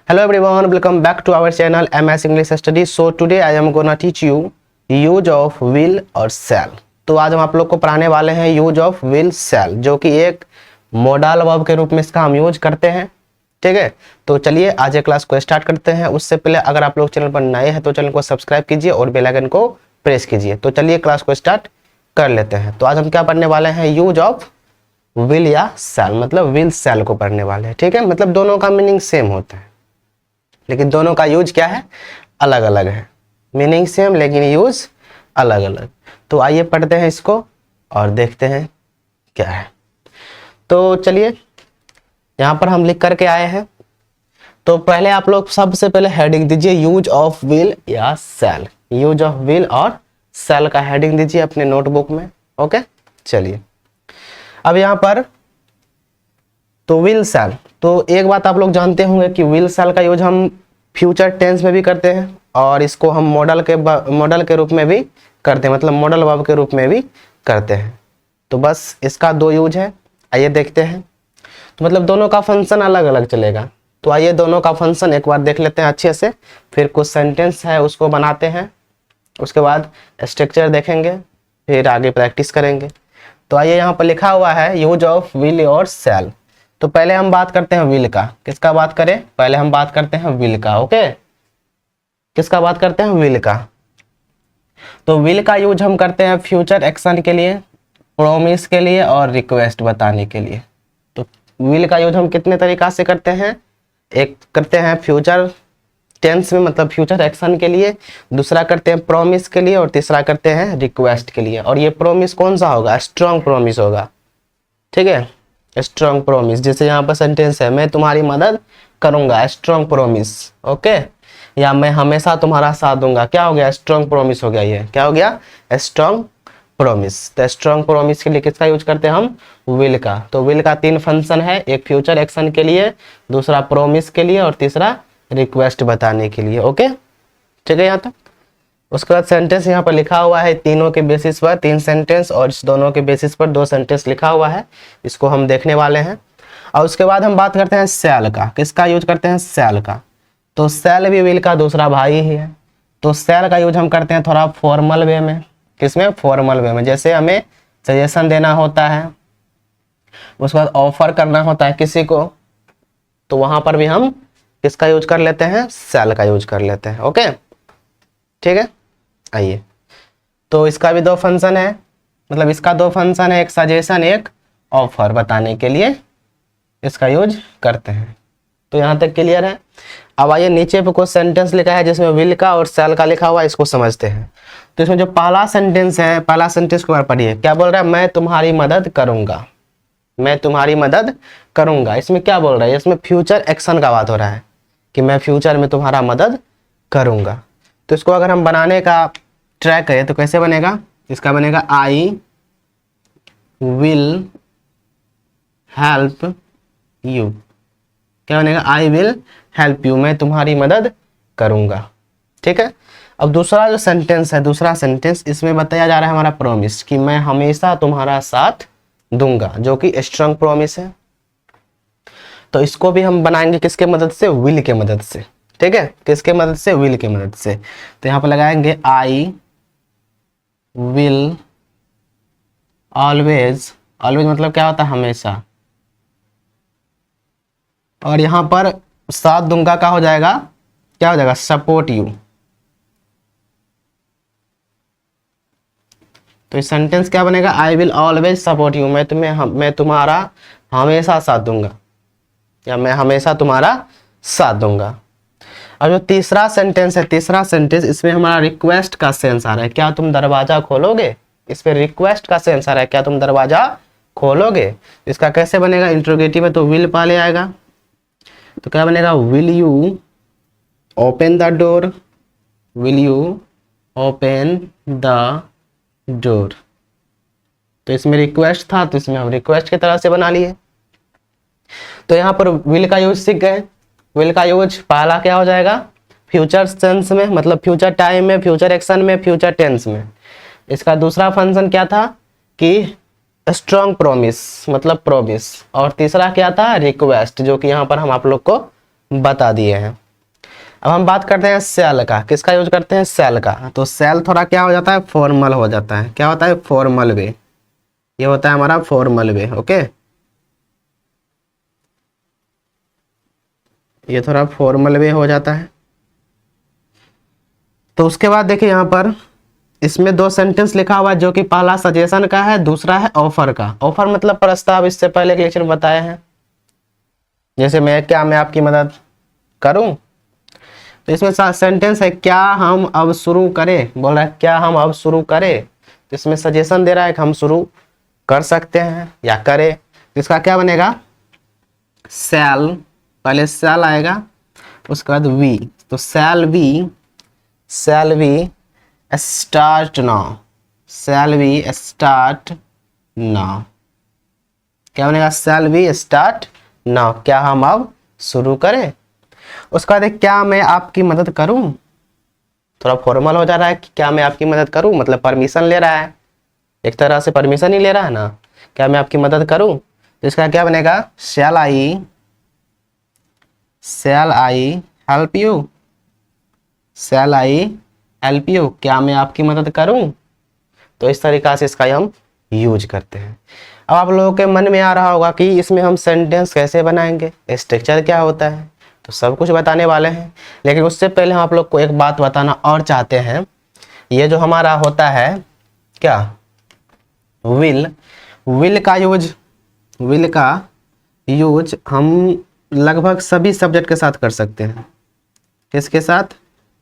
Hello everyone, welcome back to our channel MS English Study. So today I am gonna teach you use of will और shall. तो आज हम आप लोग को पढ़ाने वाले हैं यूज ऑफ विल shall, जो कि एक मॉडल वर्ब के रूप में इसका हम यूज करते हैं। ठीक है, तो चलिए आज ये क्लास को स्टार्ट करते हैं। उससे पहले अगर आप लोग चैनल पर नए हैं तो चैनल को सब्सक्राइब कीजिए और बेल आइकन को प्रेस कीजिए। तो चलिए क्लास को स्टार्ट कर लेते हैं। तो आज हम क्या पढ़ने वाले हैं, यूज ऑफ विल या shall, मतलब विल shall को पढ़ने वाले हैं। ठीक है, मतलब दोनों का मीनिंग सेम होता है लेकिन दोनों का यूज क्या है, अलग अलग है। मीनिंग सेम लेकिन यूज अलग अलग। तो आइए पढ़ते हैं इसको और देखते हैं क्या है। तो चलिए यहाँ पर हम लिख करके आए हैं। तो पहले आप लोग सबसे पहले हेडिंग दीजिए यूज ऑफ विल या shall। यूज ऑफ विल और shall का हेडिंग दीजिए अपने नोटबुक में। ओके, चलिए अब यहाँ पर तो विल shall, तो एक बात आप लोग जानते होंगे कि विल shall का यूज हम फ्यूचर टेंस में भी करते हैं और इसको हम मॉडल के रूप में भी करते हैं, मतलब मॉडल वर्ब के रूप में भी करते हैं। तो बस इसका दो यूज है, आइए देखते हैं। तो मतलब दोनों का फंक्शन अलग अलग चलेगा। तो आइए दोनों का फंक्शन एक बार देख लेते हैं अच्छे से, फिर कुछ सेंटेंस है उसको बनाते हैं, उसके बाद स्ट्रक्चर देखेंगे, फिर आगे प्रैक्टिस करेंगे। तो आइए यहाँ पर लिखा हुआ है यूज ऑफ विल और shall। तो पहले हम बात करते हैं विल का। किसका बात करें, पहले हम बात करते हैं विल का। ओके, किसका बात करते हैं, विल का। तो विल का यूज हम करते हैं फ्यूचर एक्शन के लिए, प्रॉमिस के लिए और रिक्वेस्ट बताने के लिए। तो विल का यूज हम कितने तरीका से करते हैं, एक करते हैं फ्यूचर टेंस में मतलब फ्यूचर एक्शन के लिए, दूसरा करते हैं प्रॉमिस के लिए और तीसरा करते हैं रिक्वेस्ट के लिए। और ये प्रॉमिस कौन सा होगा, स्ट्रॉन्ग प्रॉमिस होगा। ठीक है, स्ट्रॉन्ग प्रॉमिस, जैसे यहाँ पर सेंटेंस है मैं तुम्हारी मदद करूंगा, स्ट्रॉन्ग प्रॉमिस। ओके, या मैं हमेशा तुम्हारा साथ दूंगा, क्या हो गया, स्ट्रॉन्ग प्रॉमिस हो गया। ये क्या हो गया, स्ट्रॉन्ग प्रॉमिस। तो स्ट्रॉन्ग प्रॉमिस के लिए किसका यूज करते हैं हम, विल का। तो विल का तीन फंक्शन है, एक फ्यूचर एक्शन के लिए, दूसरा प्रॉमिस के लिए और तीसरा रिक्वेस्ट बताने के लिए। ओके, ठीक है यहाँ तक। उसके बाद सेंटेंस यहाँ पर लिखा हुआ है, तीनों के बेसिस पर तीन सेंटेंस और इस दोनों के बेसिस पर दो सेंटेंस लिखा हुआ है, इसको हम देखने वाले हैं। और उसके बाद हम बात करते हैं shall का। किसका यूज करते हैं, shall का। तो shall भी विल का दूसरा भाई ही है। तो shall का यूज हम करते हैं थोड़ा फॉर्मल वे में। किसमें, फॉर्मल वे में, जैसे हमें सजेशन देना होता है, उसके बाद ऑफर करना होता है किसी को, तो वहां पर भी हम किसका यूज कर लेते हैं, shall का यूज कर लेते हैं। ओके, ठीक है। आइए, तो इसका भी दो फंक्शन है, मतलब इसका दो फंक्शन है, एक सजेशन एक ऑफर बताने के लिए इसका यूज करते हैं। तो यहाँ तक क्लियर है। अब आइए नीचे पे कुछ सेंटेंस लिखा है जिसमें विल का और shall का लिखा हुआ है, इसको समझते हैं। तो इसमें जो पहला सेंटेंस है, पहला सेंटेंस को पढ़िए, क्या बोल रहा है, मैं तुम्हारी मदद करूंगा, मैं तुम्हारी मदद करूंगा। इसमें क्या बोल रहा है, इसमें फ्यूचर एक्शन का बात हो रहा है कि मैं फ्यूचर में तुम्हारा मदद करूंगा। तो इसको अगर हम बनाने का ट्राई करें तो कैसे बनेगा, इसका बनेगा आई विल हेल्प यू। क्या बनेगा, आई विल हेल्प यू, मैं तुम्हारी मदद करूंगा। ठीक है। अब दूसरा जो सेंटेंस है, दूसरा सेंटेंस, इसमें बताया जा रहा है हमारा प्रॉमिस कि मैं हमेशा तुम्हारा साथ दूंगा, जो कि स्ट्रॉन्ग प्रॉमिस है। तो इसको भी हम बनाएंगे किसके मदद से, विल के मदद से। ठीक है, किसके मदद से, विल के मदद से। तो यहाँ पर लगाएंगे आई विल ऑलवेज, ऑलवेज मतलब क्या होता है, हमेशा। और यहाँ पर साथ दूंगा का हो जाएगा, क्या हो जाएगा, सपोर्ट यू। तो इस सेंटेंस क्या बनेगा, I will always support you, मैं तुम्हारा हमेशा साथ दूंगा, या मैं हमेशा तुम्हारा साथ दूंगा। और जो तीसरा सेंटेंस है, तीसरा सेंटेंस, इसमें हमारा रिक्वेस्ट का सेंस आ रहा है, क्या तुम दरवाजा खोलोगे। इस पे रिक्वेस्ट का सेंस आ रहा है, क्या तुम दरवाजा खोलोगे। इसका कैसे बनेगा, इंट्रोगेटिव है तो विल पहले आएगा, तो क्या बनेगा, will you open the door, will you open the door. तो इसमें रिक्वेस्ट था तो इसमें हम रिक्वेस्ट की तरह से बना लिए। तो यहाँ पर विल का यूज सीख गए। विल का यूज पहला क्या हो जाएगा, फ्यूचर टेंस में, मतलब फ्यूचर टाइम में, फ्यूचर एक्शन में, फ्यूचर टेंस में। इसका दूसरा फंक्शन क्या था कि स्ट्रॉन्ग प्रॉमिस, मतलब प्रॉमिस। और तीसरा क्या था, रिक्वेस्ट, जो कि यहाँ पर हम आप लोग को बता दिए हैं। अब हम बात करते हैं सेल का। किसका यूज करते हैं? सेल का। तो सेल थोड़ा क्या हो जाता है? फॉर्मल हो जाता है। क्या होता है? Formal way. ये होता है हमारा फॉर्मल वे। ओके, ये थोड़ा फॉर्मल वे हो जाता है। तो उसके बाद देखिए यहाँ पर इसमें दो सेंटेंस लिखा हुआ है, जो कि पहला सजेशन का है, दूसरा है ऑफर का। ऑफर मतलब प्रस्ताव, इससे पहले के लेक्चर में बताए हैं। जैसे मैं आपकी मदद करूं, तो इसमें सेंटेंस है क्या हम अब शुरू करें। बोल रहा है क्या हम अब शुरू करें, तो इसमें सजेशन दे रहा है कि हम शुरू कर सकते हैं या करें। तो इसका क्या बनेगा? शैल, पहले शैल आएगा, उसके बाद वी। तो shall we start now, shall we start now. क्या बनेगा? शैल वी स्टार्ट नाउ, क्या हम अब शुरू करें। उसका बाद क्या मैं आपकी मदद करूं, थोड़ा फॉर्मल हो जा रहा है कि क्या मैं आपकी मदद करूं, मतलब परमिशन ले रहा है, एक तरह से परमिशन ही ले रहा है ना। क्या मैं आपकी मदद करूं, तो इसका क्या बनेगा? Shall I help you, shall I help you, क्या मैं आपकी मदद करूं। तो इस तरीका से इसका हम यूज करते हैं। अब आप लोगों के मन में आ रहा होगा कि इसमें हम सेंटेंस कैसे बनाएंगे, स्ट्रक्चर क्या होता है, तो सब कुछ बताने वाले हैं। लेकिन उससे पहले हम आप लोग को एक बात बताना और चाहते हैं। ये जो हमारा होता है क्या, विल का यूज हम लगभग सभी सब्जेक्ट के साथ कर सकते हैं। किसके साथ?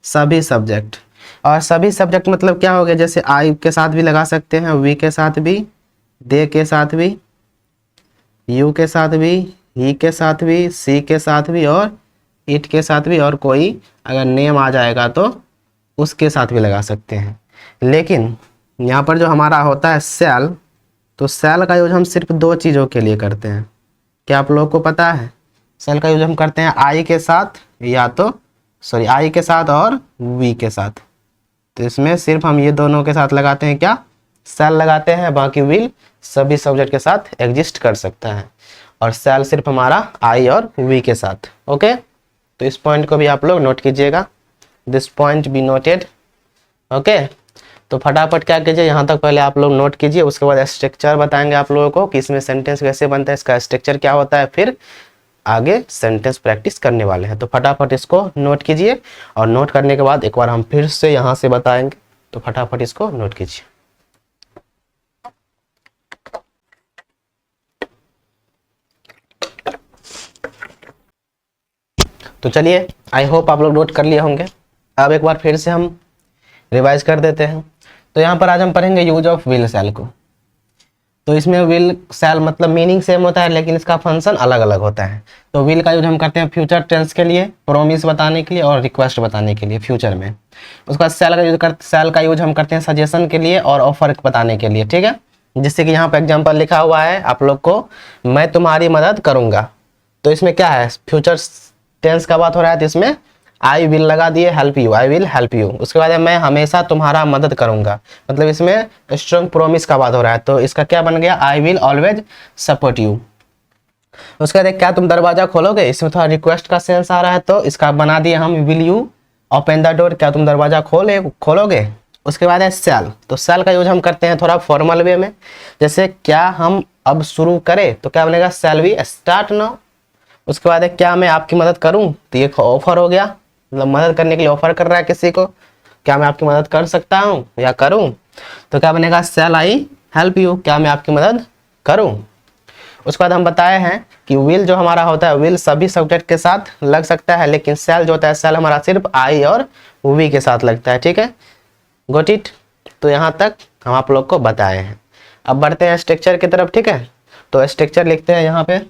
सभी सब्जेक्ट। और सभी सब्जेक्ट मतलब क्या हो गया? जैसे आई के साथ भी लगा सकते हैं, वी के साथ भी, दे के साथ भी, यू के साथ भी, ही के साथ भी, सी के साथ भी, और इट के साथ भी, और कोई अगर नेम आ जाएगा तो उसके साथ भी लगा सकते हैं। लेकिन यहाँ पर जो हमारा होता है शैल, तो शैल का यूज हम सिर्फ दो चीज़ों के लिए करते हैं। क्या आप लोगों को पता है? शैल का यूज हम करते हैं आई के साथ, या तो आई के साथ और वी के साथ। तो इसमें सिर्फ हम ये दोनों के साथ लगाते हैं, क्या? शैल लगाते हैं। बाकी विल सभी सब्जेक्ट के साथ एग्जिस्ट कर सकता है, और शैल सिर्फ हमारा आई और वी के साथ। ओके, तो इस पॉइंट को भी आप लोग नोट कीजिएगा, this point be noted. Okay, तो फटाफट क्या कीजिए, यहाँ तक पहले आप लोग नोट कीजिए। उसके बाद स्ट्रक्चर बताएंगे आप लोगों को कि इसमें सेंटेंस कैसे बनता है, इसका स्ट्रक्चर क्या होता है, फिर आगे सेंटेंस प्रैक्टिस करने वाले हैं। तो फटाफट इसको नोट कीजिए, और नोट करने के बाद एक बार हम फिर से यहाँ से बताएंगे। तो फटाफट इसको नोट कीजिए। तो चलिए, आई होप आप लोग नोट कर लिए होंगे। अब एक बार फिर से हम रिवाइज कर देते हैं। तो यहाँ पर आज हम पढ़ेंगे यूज ऑफ विल शैल को। तो इसमें विल शैल मतलब मीनिंग सेम होता है, लेकिन इसका फंक्शन अलग अलग होता है। तो विल का यूज हम करते हैं फ्यूचर टेंस के लिए, प्रोमिस बताने के लिए और रिक्वेस्ट बताने के लिए फ्यूचर में। उसके बाद शैल का यूज हम करते हैं सजेशन के लिए और ऑफर बताने के लिए। ठीक है, जिससे कि यहाँ पर एग्जाम्पल लिखा हुआ है आप लोग को, मैं तुम्हारी मदद करूँगा। तो इसमें क्या है, फ्यूचर टेंस का बात हो रहा है, तो इसमें आई विल लगा दिए, help you, I will help you. उसके बाद मैं हमेशा तुम्हारा मदद करूंगा, मतलब इसमें स्ट्रॉन्ग प्रोमिस का बात हो रहा है। तो इसका क्या बन गया? I will always support you. उसके बाद क्या तुम दरवाजा खोलोगे, इसमें थोड़ा रिक्वेस्ट का सेंस आ रहा है, तो इसका बना दिए हम will you open the door, क्या तुम दरवाजा खोलोगे। उसके बाद है शैल। तो शैल का यूज हम करते हैं थोड़ा फॉर्मल वे में, जैसे क्या हम अब शुरू करें, तो क्या बनेगा? Shall we start now. उसके बाद है क्या मैं आपकी मदद करूं, तो ये ऑफर हो गया, मतलब मदद करने के लिए ऑफर कर रहा है किसी को, क्या मैं आपकी मदद कर सकता हूं या करूं। तो क्या बनेगा? शैल आई हेल्प यू, क्या मैं आपकी मदद करूं। उसके बाद हम बताए हैं कि विल जो हमारा होता है, विल सभी सब्जेक्ट के साथ लग सकता है, लेकिन शैल जो होता है, शैल हमारा सिर्फ आई और वी के साथ लगता है। ठीक है, गॉट इट। तो यहाँ तक हम आप लोग को बताए हैं। अब बढ़ते हैं स्ट्रक्चर की तरफ। ठीक है, तो स्ट्रक्चर लिखते हैं यहाँ पे।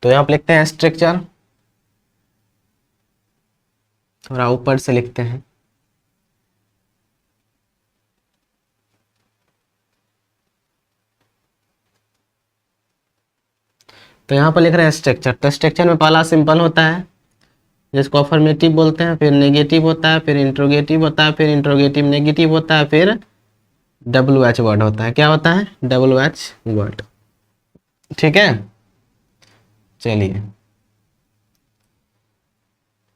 तो यहाँ पे लिखते हैं स्ट्रक्चर, थोड़ा ऊपर से लिखते हैं। तो यहाँ पर लिख रहे हैं स्ट्रक्चर। तो स्ट्रक्चर में पहला सिंपल होता है, जिसको अफर्मेटिव बोलते हैं, फिर नेगेटिव होता है, फिर इंट्रोगेटिव होता है, फिर इंट्रोगेटिव नेगेटिव होता है, फिर WH वर्ड होता है। क्या होता है? WH word. ठीक है, चलिए,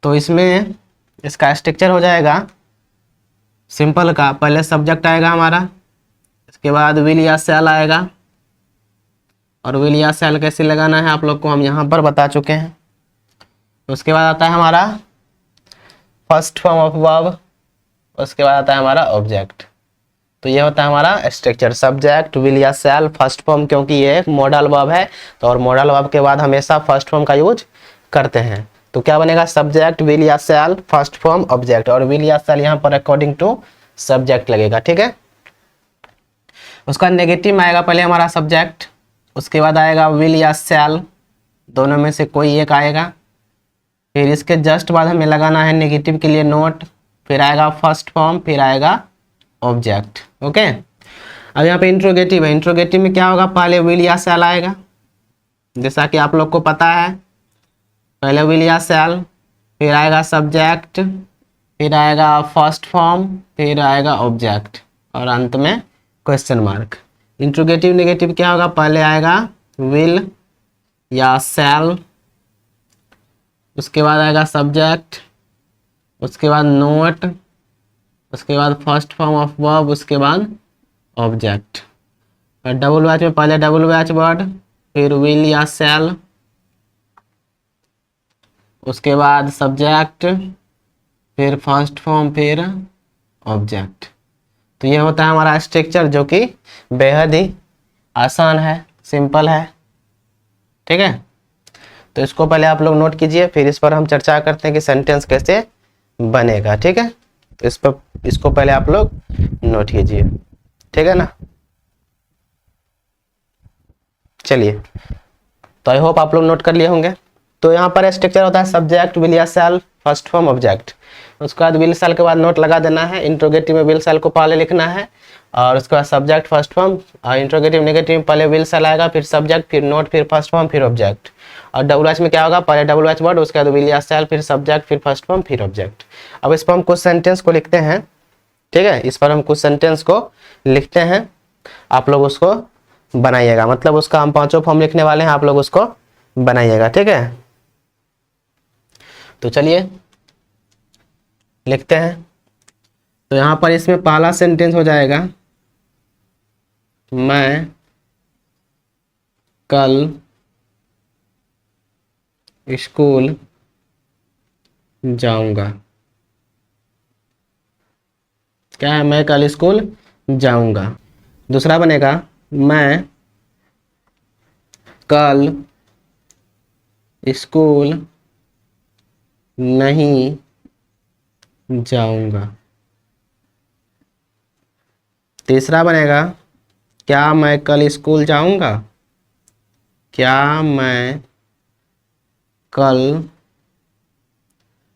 तो इसमें इसका स्ट्रक्चर हो जाएगा सिंपल का, पहले सब्जेक्ट आएगा हमारा, इसके बाद विल या शैल आएगा, और विल या शैल कैसे लगाना है आप लोग को हम यहाँ पर बता चुके हैं। उसके बाद आता है हमारा फर्स्ट फॉर्म ऑफ वर्ब, उसके बाद आता है हमारा ऑब्जेक्ट। तो ये होता है हमारा स्ट्रक्चर, सब्जेक्ट, विल या शैल, फर्स्ट फॉर्म, क्योंकि ये एक मॉडल वर्ब है तो, और मॉडल वर्ब के बाद हमेशा फर्स्ट फॉर्म का यूज करते हैं। तो क्या बनेगा, सब्जेक्ट, विल या शैल, फर्स्ट फॉर्म, ऑब्जेक्ट, और विल या शैल यहाँ पर अकॉर्डिंग टू सब्जेक्ट लगेगा, ठीक है। उसका नेगेटिव में आएगा पहले हमारा सब्जेक्ट, उसके बाद आएगा विल या शैल, दोनों में से कोई एक आएगा, फिर इसके जस्ट बाद हमें लगाना है नेगेटिव के लिए नोट, फिर आएगा फर्स्ट फॉर्म, फिर आएगा ऑब्जेक्ट, ओके। अब यहाँ पे इंट्रोगेटिव है, इंट्रोगेटिव में क्या होगा, पहले विल या शैल आएगा, जैसा कि आप लोग को पता है, पहले विल या शैल, फिर आएगा सब्जेक्ट, फिर आएगा फर्स्ट फॉर्म, फिर आएगा ऑब्जेक्ट, और अंत में क्वेश्चन मार्क। इंट्रोगेटिव नेगेटिव क्या होगा, पहले आएगा विल या शैल, उसके बाद आएगा सब्जेक्ट, उसके बाद नोट, उसके बाद फर्स्ट फॉर्म ऑफ वर्ब, उसके बाद ऑब्जेक्ट। और डबल वैच में पहले डबल वैच वर्ड, फिर विल या शैल, उसके बाद सब्जेक्ट, फिर फर्स्ट फॉर्म, फिर ऑब्जेक्ट। तो ये होता है हमारा स्ट्रक्चर, जो कि बेहद ही आसान है, सिंपल है, ठीक है। तो इसको पहले आप लोग नोट कीजिए, फिर इस पर हम चर्चा करते हैं कि सेंटेंस कैसे बनेगा, ठीक है। इसको पहले आप लोग नोट कीजिए, ठीक है ना। चलिए, तो आई होप आप लोग नोट कर लिए होंगे। तो यहाँ पर स्ट्रक्चर होता है सब्जेक्ट, विल या शैल, फर्स्ट फॉर्म, ऑब्जेक्ट। उसके बाद विल शैल के बाद नोट लगा देना है, इंट्रोगेटिव में विल शैल को पहले लिखना है, और उसके बाद सब्जेक्ट, फर्स्ट फॉर्म, और इंट्रोगेटिव नेगेटिव में पहले विल शैल आएगा, फिर सब्जेक्ट, फिर नोट, फिर फर्स्ट फॉर्म, फिर ऑब्जेक्ट। और डबल एच में क्या होगा, पहले डबल एच वर्ड, उसके बाद विल या शैल, फिर सब्जेक्ट, फिर फर्स्ट फॉर्म, फिर ऑब्जेक्ट। अब इस पर हम कुछ सेंटेंस को लिखते हैं, ठीक है। इस पर हम कुछ सेंटेंस को लिखते हैं, आप लोग उसको बनाइएगा, मतलब उसका हम पांचों फॉर्म लिखने वाले हैं, आप लोग उसको बनाइएगा, ठीक है। तो चलिए लिखते हैं। तो यहाँ पर इसमें पहला सेंटेंस हो जाएगा, मैं कल स्कूल जाऊंगा। क्या है, मैं कल स्कूल जाऊंगा। दूसरा बनेगा, मैं कल स्कूल नहीं जाऊंगा। तीसरा बनेगा, क्या मैं कल स्कूल जाऊंगा। क्या मैं कल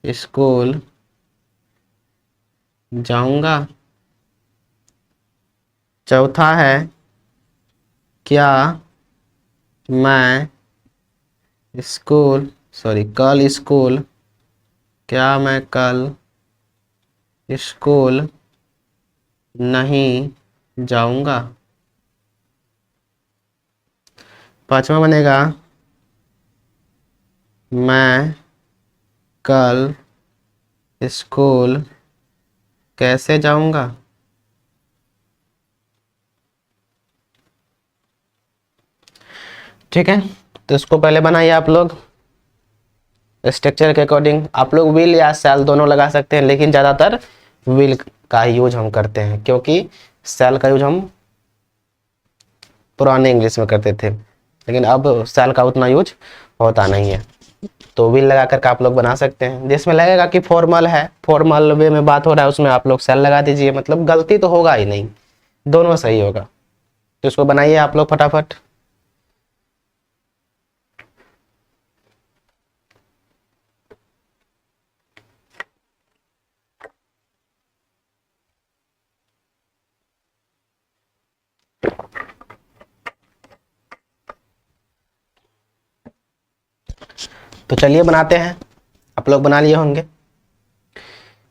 स्कूल जाऊंगा। चौथा है, क्या मैं कल स्कूल, क्या मैं कल स्कूल नहीं जाऊंगा। पांचवा बनेगा, मैं कल स्कूल कैसे जाऊंगा। ठीक है, तो इसको पहले बनाइए आप लोग स्ट्रक्चर के अकॉर्डिंग। आप लोग विल या शैल दोनों लगा सकते हैं, लेकिन ज़्यादातर विल का यूज हम करते हैं, क्योंकि शैल का यूज हम पुराने इंग्लिश में करते थे, लेकिन अब शैल का उतना यूज होता नहीं है। तो विल लगा करके आप लोग बना सकते हैं। जिसमें लगेगा कि फॉर्मल है, फॉर्मल वे में बात हो रहा है, उसमें आप लोग शैल लगा दीजिए, मतलब गलती तो होगा ही नहीं, दोनों सही होगा। तो इसको बनाइए आप लोग फटाफट। तो चलिए बनाते हैं, आप लोग बना लिए होंगे।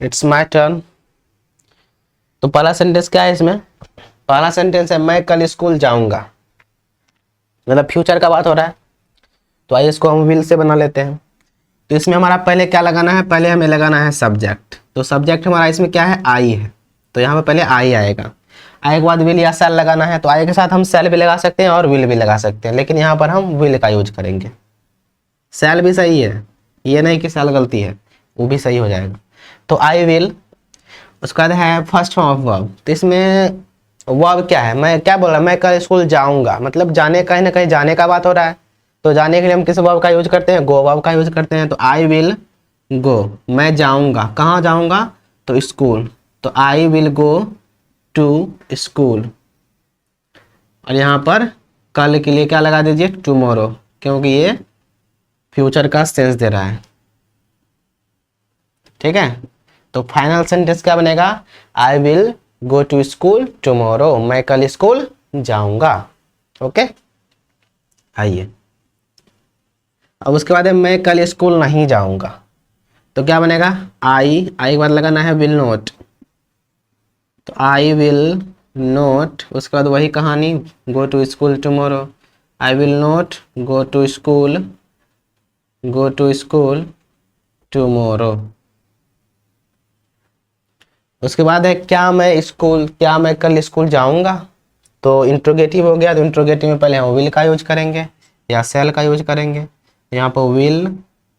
It's my turn. तो पहला सेंटेंस क्या है इसमें, पहला सेंटेंस है मैं कल स्कूल जाऊंगा, मतलब फ्यूचर का बात हो रहा है। तो आइए इसको हम विल से बना लेते हैं। तो इसमें हमारा पहले क्या लगाना है, पहले हमें लगाना है सब्जेक्ट। तो सब्जेक्ट हमारा इसमें क्या है, आई है। तो यहाँ पे पहले आई आएगा, आई के बाद विल या सेल लगाना है। तो आई के साथ हम सेल भी लगा सकते हैं और विल भी लगा सकते हैं, लेकिन यहाँ पर हम विल का यूज करेंगे। सेल भी सही है, ये नहीं कि सेल गलती है, वो भी सही हो जाएगा। तो आई विल, उसका बाद है फर्स्ट फॉर्म ऑफ वर्ब। तो इसमें वर्ब क्या है, मैं क्या बोल रहा, मैं कल स्कूल जाऊंगा, मतलब जाने, कहीं ना कहीं जाने का बात हो रहा है। तो जाने के लिए हम किस वर्ब का यूज करते हैं, गो वर्ब का यूज करते हैं। तो आई विल गो, मैं जाऊंगा, कहाँ जाऊंगा, तो स्कूल। तो I will go to school. और यहाँ पर कल के लिए क्या लगा दीजिए, टुमारो, क्योंकि ये फ्यूचर का सेंस दे रहा है। ठीक है, तो फाइनल सेंटेंस क्या बनेगा, I will go to school tomorrow, मैं कल स्कूल जाऊंगा। ओके, आइए अब उसके बाद है मैं कल स्कूल नहीं जाऊंगा। तो क्या बनेगा, आई के बाद लगाना है विल नॉट। तो आई विल नॉट, उसके बाद वही कहानी, go to school tomorrow, I will not go to school tomorrow. उसके बाद है क्या मैं कल स्कूल जाऊंगा। तो इंट्रोगेटिव हो गया, तो इंट्रोगेटिव में पहले हम विल का यूज करेंगे या सेल का यूज करेंगे। यहाँ पर विल,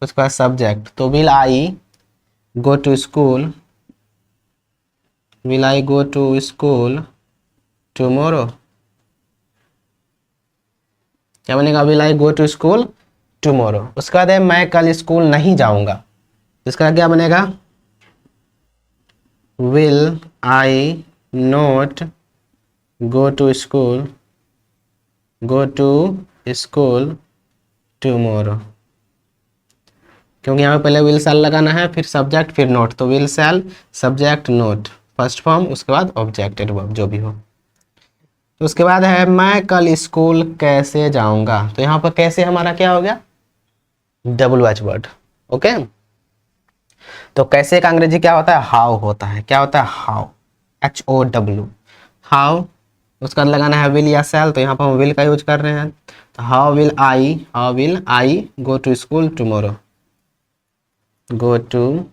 उसके बाद सब्जेक्ट। तो will I go to school, will I go to school tomorrow. क्या बनेगा, will I go to school tomorrow. उसके बाद है मैं कल स्कूल नहीं जाऊंगा। इसका क्या बनेगा, will I not go to school tomorrow. क्योंकि यहाँ पे पहले विल सेल लगाना है, फिर सब्जेक्ट, फिर नोट। तो will shall subject not, first form, उसके बाद ऑब्जेक्ट एडवर्ब जो भी हो। तो उसके बाद है मैं कल स्कूल कैसे जाऊंगा। तो यहाँ पर कैसे हमारा क्या हो गया, डब्ल्यू एच वर्ड। ओके, तो कैसे का अंग्रेजी क्या होता है, हाउ होता है। क्या होता है, हाउ, HOW, हाउ। उसका लगाना है विल या सेल। तो यहाँ पर हम विल का यूज कर रहे हैं। तो how will I go to school tomorrow, go to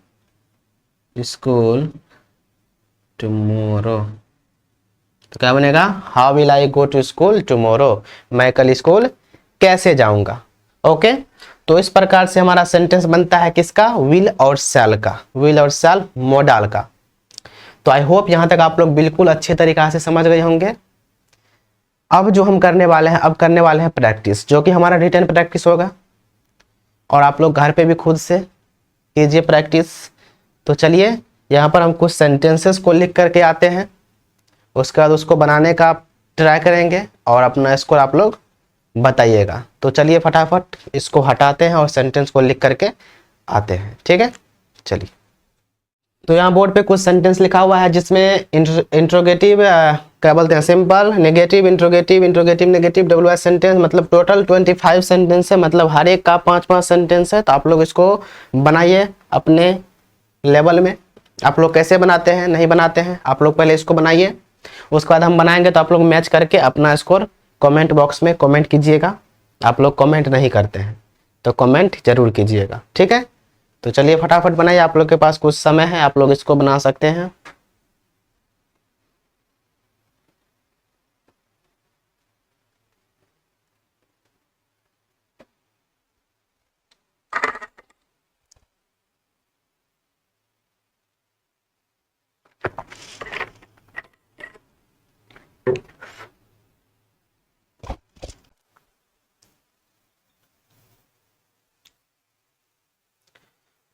school tomorrow. तो क्या बनेगा, how will I go to school tomorrow, मैं कल स्कूल कैसे जाऊंगा। ओके, तो इस प्रकार से हमारा सेंटेंस बनता है किसका, विल और सेल का, विल और सेल मॉडल का। तो आई होप यहां तक आप लोग बिल्कुल अच्छे तरीका से समझ गए होंगे। अब जो हम करने वाले हैं, अब करने वाले हैं प्रैक्टिस, जो कि हमारा रिटन प्रैक्टिस होगा, और आप लोग घर पे भी खुद से कीजिए प्रैक्टिस। तो चलिए यहाँ पर हम कुछ सेंटेंसेस को लिख करके आते हैं, उसके बाद उसको बनाने का ट्राई करेंगे और अपना स्कोर आप लोग बताइएगा। तो चलिए फटाफट इसको हटाते हैं और सेंटेंस को लिख करके आते हैं। ठीक है, चलिए। तो यहाँ बोर्ड पे कुछ सेंटेंस लिखा हुआ है, जिसमें इंट्रोगेटिव, क्या बोलते हैं, simple, negative, interrogative, negative, WH sentence, मतलब टोटल 25 सेंटेंस है, मतलब हर एक का 5-5 सेंटेंस है। तो आप लोग इसको बनाइए अपने लेवल में। आप लोग कैसे बनाते हैं, नहीं बनाते हैं, आप लोग पहले इसको बनाइए, उसके बाद हम बनाएंगे। तो आप लोग मैच करके अपना स्कोर कमेंट बॉक्स में कमेंट कीजिएगा। आप लोग कमेंट नहीं करते हैं तो कमेंट जरूर कीजिएगा। ठीक है, तो चलिए फटाफट बनाइए, आप लोग के पास कुछ समय है, आप लोग इसको बना सकते हैं।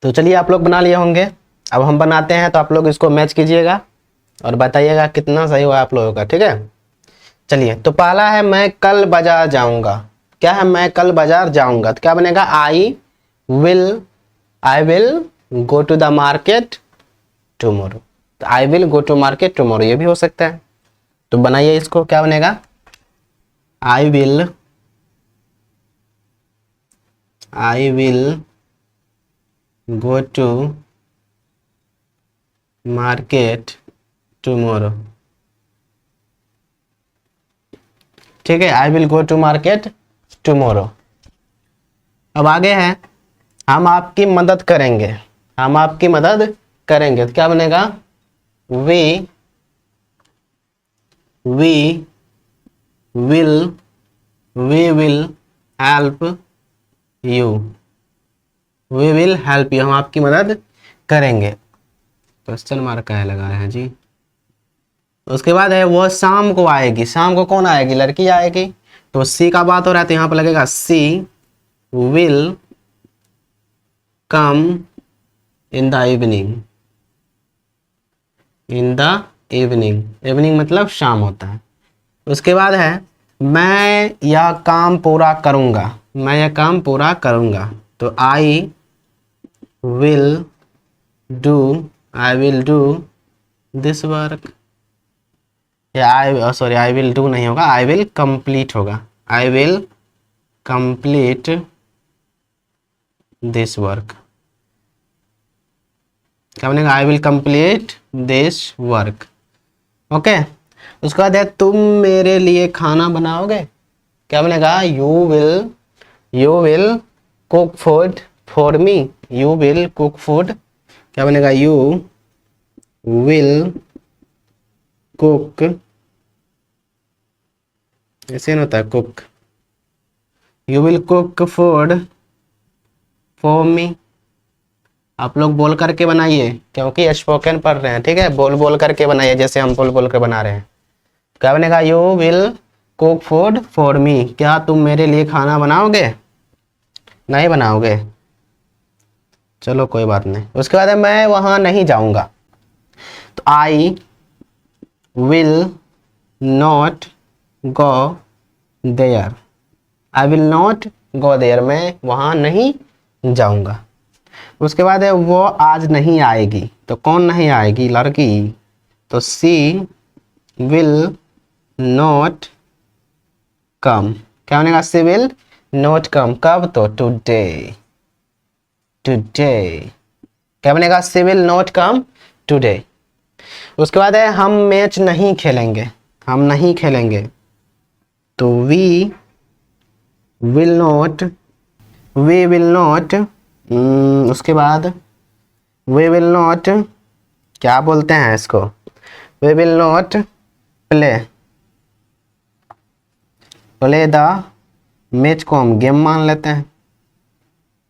तो चलिए आप लोग बना लिए होंगे, अब हम बनाते हैं। तो आप लोग इसको मैच कीजिएगा और बताइएगा कितना सही हुआ आप लोगों का। ठीक है, चलिए। तो पहला है मैं कल बाजार जाऊंगा। क्या है, मैं कल बाजार जाऊंगा। तो क्या बनेगा, I will go to the market tomorrow. तो I will go to market tomorrow, ये भी हो सकता है। तो बनाइए इसको, क्या बनेगा, I will go to market tomorrow। ठीक है, I will go to market tomorrow. अब आगे है हम आपकी मदद करेंगे, हम आपकी मदद करेंगे, तो क्या बनेगा? We will help you, we will help you, हम आपकी मदद करेंगे। क्वेश्चन मार्क का है लगा रहे हैं जी। उसके बाद है वो शाम को आएगी, शाम को कौन आएगी? लड़की आएगी। तो सी का बात हो रहा है तो यहाँ पर लगेगा she will come in the evening, in the evening, evening मतलब शाम होता है। उसके बाद है मैं यह काम पूरा करूँगा, मैं यह काम पूरा करूँगा, तो I will do this work, या आई विल डू नहीं होगा, आई विल कंप्लीट होगा, I will complete this work. क्या बनेगा? I will complete this work. Okay. उसके बाद है तुम मेरे लिए खाना बनाओगे, क्या बनेगा? You will cook food for me, you will cook food, क्या बनेगा? यू विल कुक, ऐसे नहीं होता है cook, you will cook food for me. आप लोग बोल करके बनाइए क्योंकि स्पोकन पढ़ रहे हैं, ठीक है? बोल बोल करके बनाइए जैसे हम बोल बोल कर बना रहे हैं। क्या बनेगा? You will cook food for me, क्या तुम मेरे लिए खाना बनाओगे? नहीं बनाओगे, चलो कोई बात नहीं। उसके बाद है मैं वहां नहीं जाऊंगा, तो I will not go there, I will not go there, मैं वहां नहीं जाऊंगा। उसके बाद है वो आज नहीं आएगी, तो कौन नहीं आएगी? लड़की, तो सी विल नॉट कम, क्या बनेगा? सी विल नॉट कम, कब? तो टुडे, टुडे, क्या बनेगा? सी विल नॉट कम टुडे। उसके बाद है हम मैच नहीं खेलेंगे, हम नहीं खेलेंगे, तो वी विल नॉट, उसके बाद वी विल नॉट, क्या बोलते हैं इसको? We will not play the match को हम गेम मान लेते हैं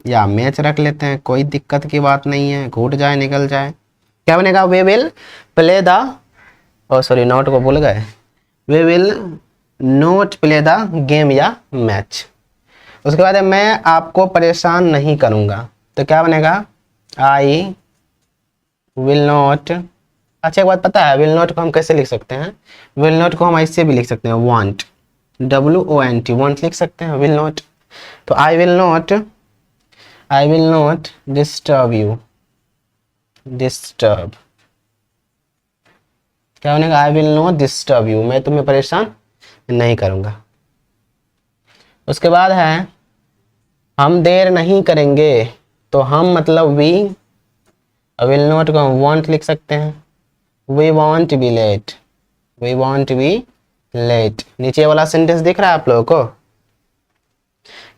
या मैच रख लेते हैं, कोई दिक्कत की बात नहीं है, घूट जाए निकल जाए। क्या बनेगा? We will play the, oh sorry not को भूल गए, we will not play the game या मैच। उसके बाद है मैं आपको परेशान नहीं करूँगा, तो क्या बनेगा? आई विल नॉट, अच्छा एक बात पता है विल नॉट को हम कैसे लिख सकते हैं? विल नॉट को हम ऐसे भी लिख सकते हैं, वांट, WONT, वांट लिख सकते हैं, विल नॉट। तो I will not disturb you, disturb, क्या बनेगा? I will not disturb you, मैं तुम्हें परेशान नहीं करूँगा। उसके बाद है हम देर नहीं करेंगे, तो हम मतलब वी, विल नॉट को हम वांट लिख सकते हैं, we won't be late, we won't be late. नीचे वाला सेंटेंस दिख रहा है आप लोगों को?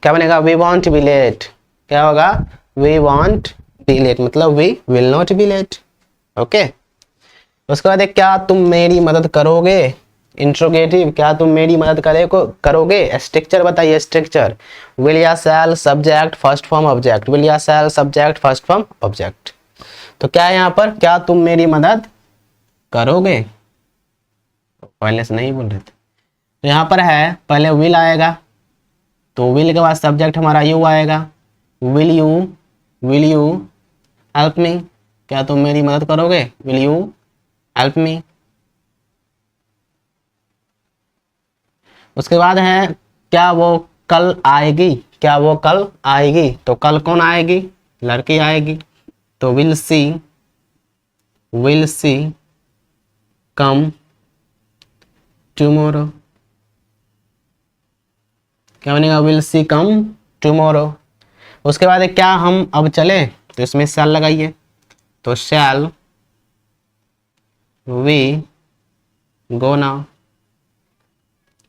क्या बनेगा? वी वांट बी लेट, क्या होगा? वी वांट बी लेट, मतलब we will not be late. Okay. उसके बाद क्या तुम मेरी मदद करोगे? इंट्रोगेटिव, क्या तुम मेरी मदद करोगे? स्ट्रक्चर बताइए, स्ट्रक्चर विल या shall, subject first form object, will या shall subject first form object. तो क्या है यहाँ पर? क्या तुम मेरी मदद करोगे? पहले से नहीं बोल रहे थे, तो यहाँ पर है पहले विल आएगा, तो विल के बाद सब्जेक्ट हमारा यू आएगा, विल यू हेल्प मी, क्या तुम मेरी मदद करोगे? Will you help me. उसके बाद है क्या वो कल आएगी, क्या वो कल आएगी, तो कल कौन आएगी? लड़की आएगी, तो विल सी कम टुमारो, क्या बनेगा? Will see come tomorrow. उसके बाद है क्या हम अब चले, तो इसमें शैल लगाइए, तो शैल वी गो नाउ,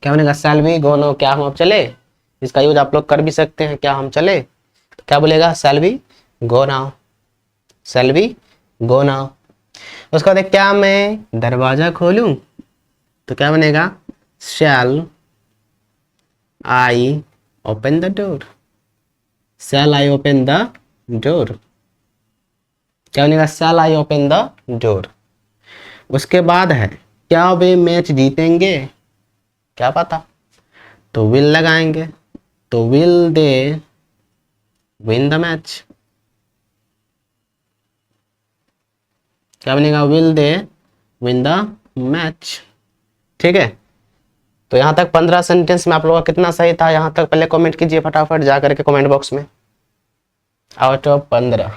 क्या बनेगा? शैल वी गो नाउ, क्या हम अब चले, इसका यूज आप लोग कर भी सकते हैं, क्या हम चले, तो क्या बोलेगा, shall we go now, shall we go now. उसके बाद क्या मैं दरवाजा खोलूं, तो क्या बनेगा, shall I open the door, shall I open the door. क्या बनेगा, shall I open the door. उसके बाद है क्या वे मैच जीतेंगे, क्या पता, तो विल लगाएंगे, तो will they win the match. क्या बनेगा, will they win the match. ठीक है, तो यहाँ तक 15 सेंटेंस में आप लोगों का कितना सही था, यहाँ तक पहले कमेंट कीजिए फटाफट जा करके कमेंट बॉक्स में। आउट ऑफ 15,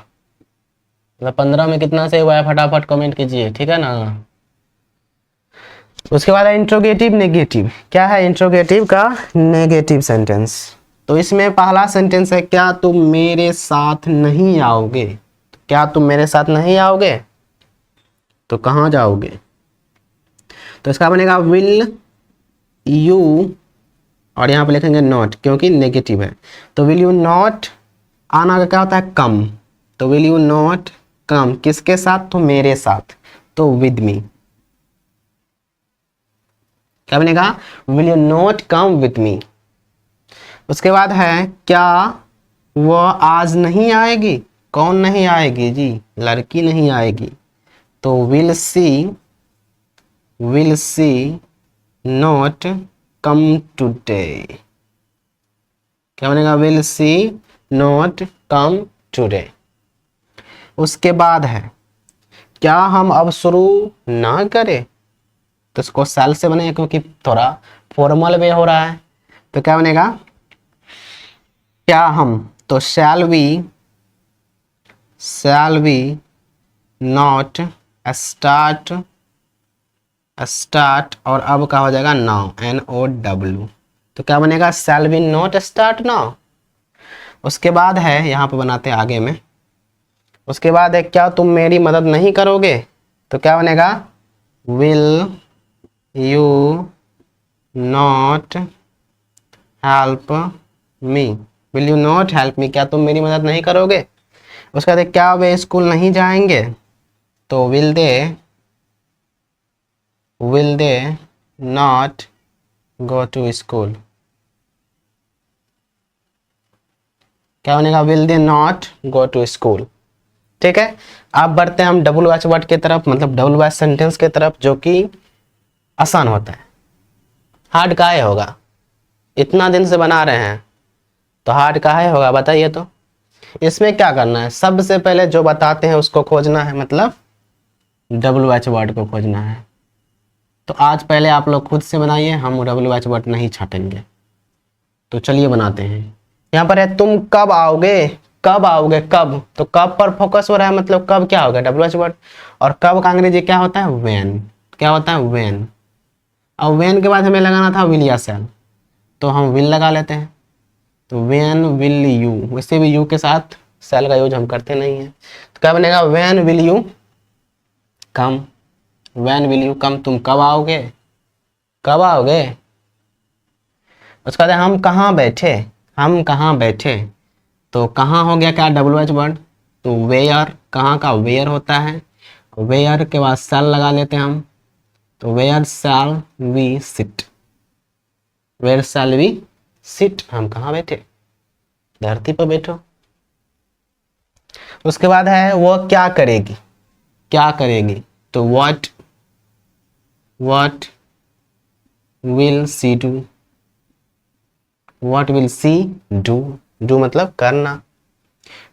मतलब 15 में कितना सही हुआ है फटाफट कमेंट कीजिए, ठीक है ना। उसके बाद है इंट्रोगेटिव नेगेटिव। क्या है इंट्रोगेटिव का नेगेटिव सेंटेंस, तो इसमें पहला सेंटेंस है क्या तुम मेरे साथ नहीं आओगे, तो क्या तुम मेरे साथ नहीं आओगे, तो कहाँ जाओगे, तो इसका बनेगा विल यू, और यहाँ पे लिखेंगे नॉट क्योंकि नेगेटिव है, तो विल यू नॉट, आना का क्या होता है कम, तो विल यू नॉट कम किसके साथ, तो मेरे साथ, तो विद मी। क्या बनेगा, will you not come with me. उसके बाद है क्या वह आज नहीं आएगी, कौन नहीं आएगी जी, लड़की नहीं आएगी, तो will see not come today. क्या बनेगा, will see not come today. उसके बाद है क्या हम अब शुरू ना करें, तो इसको सेल से बनेगा क्योंकि थोड़ा फॉर्मल वे हो रहा है, तो क्या बनेगा, क्या हम, तो शैल वी नॉट स्टार्ट और अब का हो जाएगा नाउ, NOW, तो क्या बनेगा, shall we not start now. उसके बाद है यहाँ पे बनाते हैं आगे में, उसके बाद है क्या तुम मेरी मदद नहीं करोगे, तो क्या बनेगा, will you not help me, will you not help me, क्या तुम मेरी मदद नहीं करोगे। उसके बाद क्या वे स्कूल नहीं जाएंगे, तो will they not go to school. क्या बनेगा, will they not go to school. ठीक है, अब बढ़ते हैं हम डबल वॉच वर्ड की तरफ, मतलब डबल वॉच सेंटेंस की तरफ, जो कि आसान होता है। हार्ड काहे होगा, इतना दिन से बना रहे हैं तो हार्ड काहे होगा बताइए। तो इसमें क्या करना है, सबसे पहले जो बताते हैं उसको खोजना है, मतलब डबल वॉच वर्ड को खोजना है। तो आज पहले आप लोग खुद से बनाइए, हम डबल वॉच वर्ड नहीं छाटेंगे। तो चलिए बनाते हैं। यहाँ पर है तुम कब आओगे, कब, तो कब पर फोकस हो रहा है, मतलब कब क्या होगा, डबल वॉच वर्ड। और कब का अंग्रेजी क्या होता है, व्हेन, क्या होता है, व्हेन। अब व्हेन के बाद हमें लगाना था विल या शैल, तो हम विल लगा लेते हैं, तो व्हेन विल यू, वैसे भी यू के साथ शैल का यूज हम करते नहीं है, तो क्या बनेगा, when will you come, when will you come, तुम कब आओगे, कब आओगे। उसके बाद हम कहाँ बैठे, तो कहाँ हो गया क्या, डबल वॉच वर्ड, तो वेयर, कहाँ का वेयर होता है, वेयर के बाद शैल लगा लेते हैं हम, तो where shall we sit, where shall we sit, हम कहाँ बैठे, धरती पर बैठो। उसके बाद है वो क्या करेगी, तो what will see do, what will see do मतलब करना।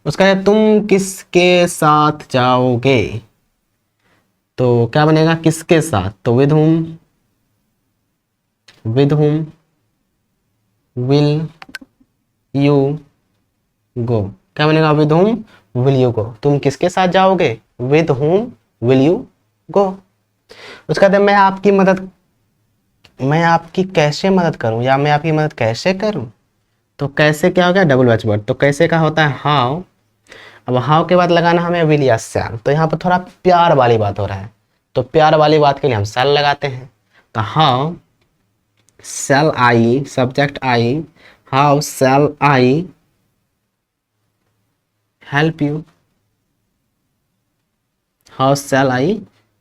उसका है तुम किसके साथ जाओगे, तो क्या बनेगा, किसके साथ, तो with whom will you go, क्या बनेगा, with whom will you go, तुम किसके साथ जाओगे, with whom will you go. उसका बाद मैं आपकी कैसे मदद करूं, या मैं आपकी मदद कैसे करूं, तो कैसे क्या हो गया, डबल वॉच वर्ड, तो कैसे का होता है हाउ। अब हाउ के बाद लगाना हमें विल या शैल, तो यहाँ पर थोड़ा प्यार वाली बात हो रहा है, तो प्यार वाली बात के लिए हम शैल लगाते हैं, तो how shell I, subject I, how shell I help you, how shell I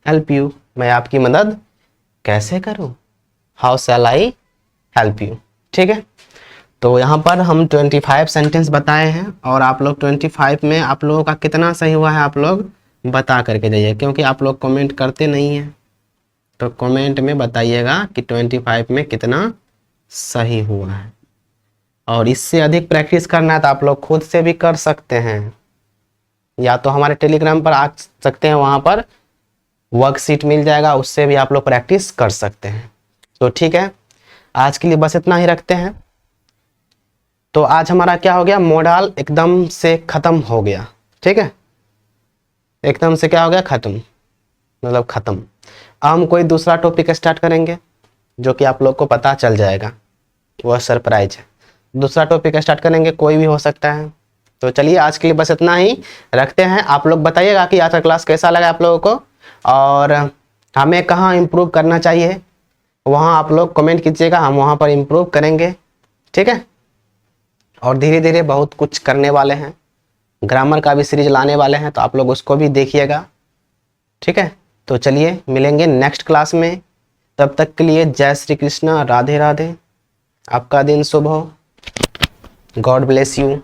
help you, मैं आपकी मदद कैसे करूं, how shell I help you. ठीक है, तो यहाँ पर हम 25 सेंटेंस बताए हैं और आप लोग 25 में आप लोगों का कितना सही हुआ है आप लोग बता करके जाइए, क्योंकि आप लोग कमेंट करते नहीं हैं। तो कमेंट में बताइएगा कि 25 में कितना सही हुआ है। और इससे अधिक प्रैक्टिस करना है तो आप लोग खुद से भी कर सकते हैं, या तो हमारे टेलीग्राम पर आ सकते हैं, वहाँ पर वर्कशीट मिल जाएगा, उससे भी आप लोग प्रैक्टिस कर सकते हैं। तो ठीक है, आज के लिए बस इतना ही रखते हैं। तो आज हमारा क्या हो गया, मॉडल एकदम से खत्म हो गया। ठीक है, एकदम से क्या हो गया, खत्म, मतलब खत्म। अब हम कोई दूसरा टॉपिक स्टार्ट करेंगे जो कि आप लोग को पता चल जाएगा, वह सरप्राइज है। दूसरा टॉपिक स्टार्ट करेंगे, कोई भी हो सकता है। तो चलिए आज के लिए बस इतना ही रखते हैं। आप लोग बताइएगा कि आज का क्लास कैसा लगा आप लोगों को, और हमें कहाँ इम्प्रूव करना चाहिए, वहाँ आप लोग कमेंट कीजिएगा, हम वहाँ पर इम्प्रूव करेंगे। ठीक है, और धीरे धीरे बहुत कुछ करने वाले हैं, ग्रामर का भी सीरीज लाने वाले हैं, तो आप लोग उसको भी देखिएगा। ठीक है, तो चलिए मिलेंगे नेक्स्ट क्लास में। तब तक के लिए जय श्री कृष्णा, राधे राधे, आपका दिन शुभ हो, गॉड ब्लेस यू।